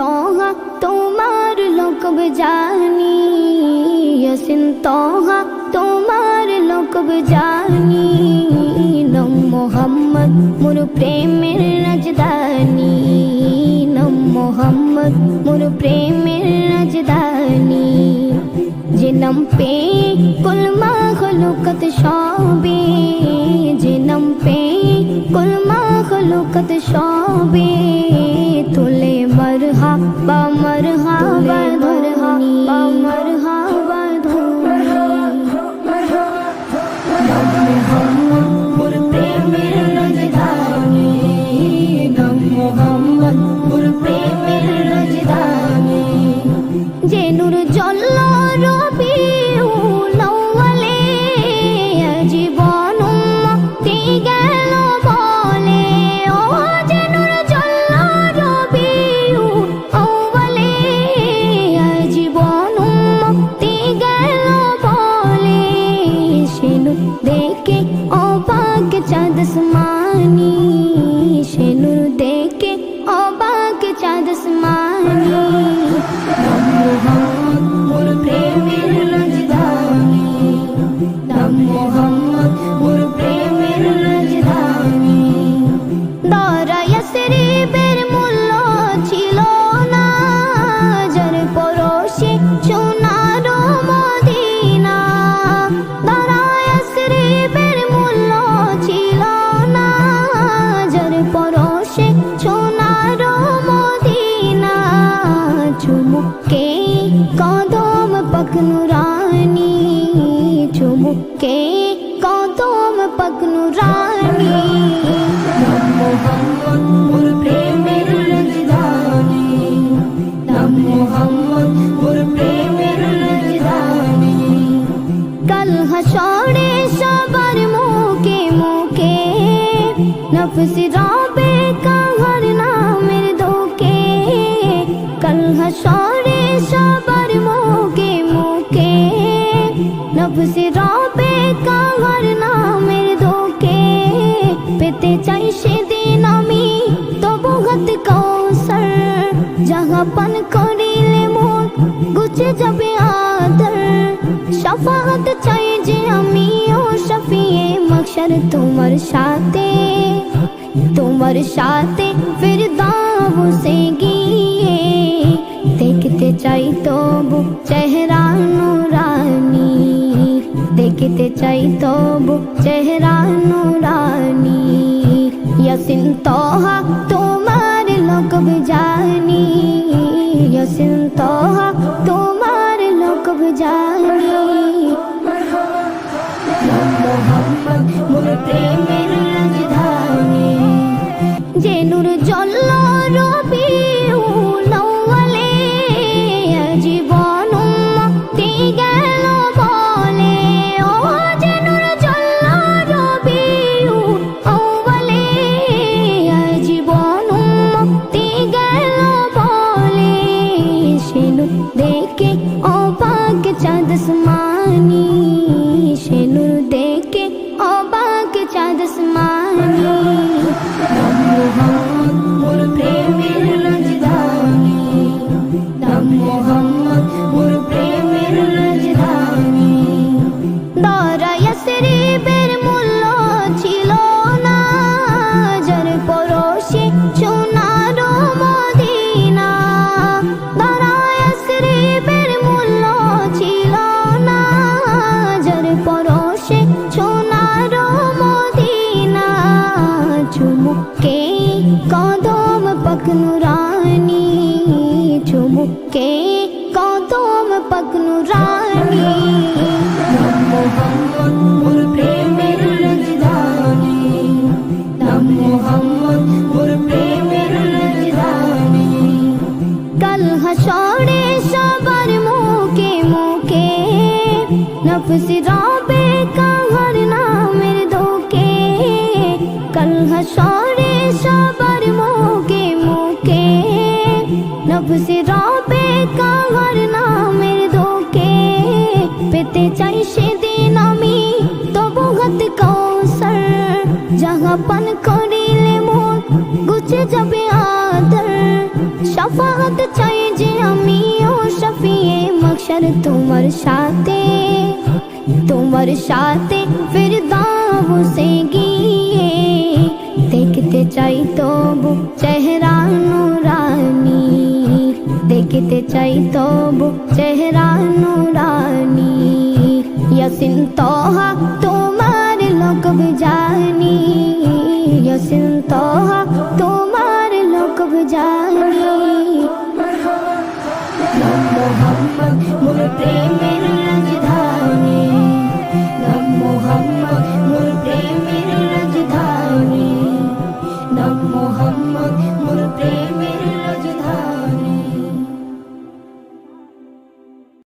তোহা তোমার লোকব জানি, ইয়াসিন তোহা তোমার লোকব জানি। নম মোহাম্মদ মোর প্রেমের রাজধানী, নম মোহাম্মদ মোর প্রেমের রাজধানী। যে নাম পে কুল মাখলুকত সবে, যে নাম পে কুল মাখলুকত সবে। তুলে মরহাবা মরহাবা ধরহানি, মরহাবা ধরহানি। নম মোহাম্মদ মোর প্রেমের রাজধানী, নম মোহাম্মদ মোর প্রেমের রাজধানী। যে নূর জ্বলল রবিউল আউয়ালে, জীবন মুক্তি গেল বলে। ও যে নূর জ্বলল রবিউল আউয়ালে, জীবন মুক্তি গেল বলে। সে নূর দেখে অবাক চাঁদ আসমানি, সে নূর দেখে অবাক চাঁদ আসমানি। নম মোহাম্মদ মোর প্রেমের রাজধানী, নম মোহাম্মদ মোর প্রেমের রাজধানী। দরা ইয়াসরিবের মূল্য ছিল না, যার পরশে সোনার মদিনা। দরা ইয়াসরিবের মূল্য ছিল না, যার পরশে সোনার মদিনা। চুমুকে কদম পাক নুরানি, চুমুকে কদম পাক নুরানি। নম মোহাম্মদ মোর প্রেমের রাজধানী, নম মোহাম্মদ মোর প্রেমের রাজধানী। কাল হাসরে সবার মুখে মুখে নফস রবে কাহার নামের ধোকে। কাল হাসরে সবার মুখে মুখে নফস রবে কাহার নামের ধোকে। পেতে চাই সেদিন আমি তবু হাত কৌসর, যাহা পান করিলে মোর গুছে যাবে আদর। শাফাআত চাই যে আমি ও শফিয়ে মাহশর তোমার সাথে, তোমার সাথে ফিরদাউসে গিয়ে। দেখতে চাই তবু চেহারা নুরানি, দেখতে চাই তবু চেহারা নুরানি। ইয়াসিন তোহা তোমার লোকব জানি, ইয়াসিন তোহা তোমার লোকব জানি। নম মোহাম্মদ মোর প্রেমের রাজধানী। যে নূর জ্বলল রবিউল আউয়ালে, জীবন মুক্তি গেল বলে। ও যে নূর জ্বলল রবিউল আউয়ালে, জীবন মুক্তি গেল বলে। সে নূর দেখে অবাক চাঁদ আসমানি, সে নূর দেখে অবাক চাঁদ আসমানি। নম মোহাম্মদ মোর প্রেমের রাজধানী, নম মোহাম্মদ মোর প্রেমের রাজধানী। দরা ইয়াসরিবের মূল্য ছিল না, যার পরশে সোনার মদিনা। দরা ইয়াসরিবের মূল্য ছিল না, যার পরশে সোনার মদিনা। চুমুকে কদম পাক নুরানি, চুমুকে কদম পাক নুরানি। নম মোহাম্মদ মোর প্রেমের রাজধানী, নম মোহাম্মদ মোর প্রেমের রাজধানী। কাল হাসরে সবার মুখে মুখে নফস রবে কাহার নামের ধোকে। কাল হাসরে সবার মুখে মুখে নফস রবে কাহার নামের ধোকে। পেতে চাই সেদিন আমি তবু হাত কৌসর, যাহা পান করিলে মোর গুছে যাবে আদর। শাফাআত চাই যে আমি ও শফিয়ে মাহশর তোমার সাথে ফিরদাউসে গিয়ে দেখতে চাই তবু চেহারা নুরানি, দেখতে চাই তবু চেহারা নুরানি। ইয়াসিন তোহা তোমার লকব জানি, ইয়াসিন তোহা তোমার লকব জানি। মোহাম্মদ মোর প্রেমের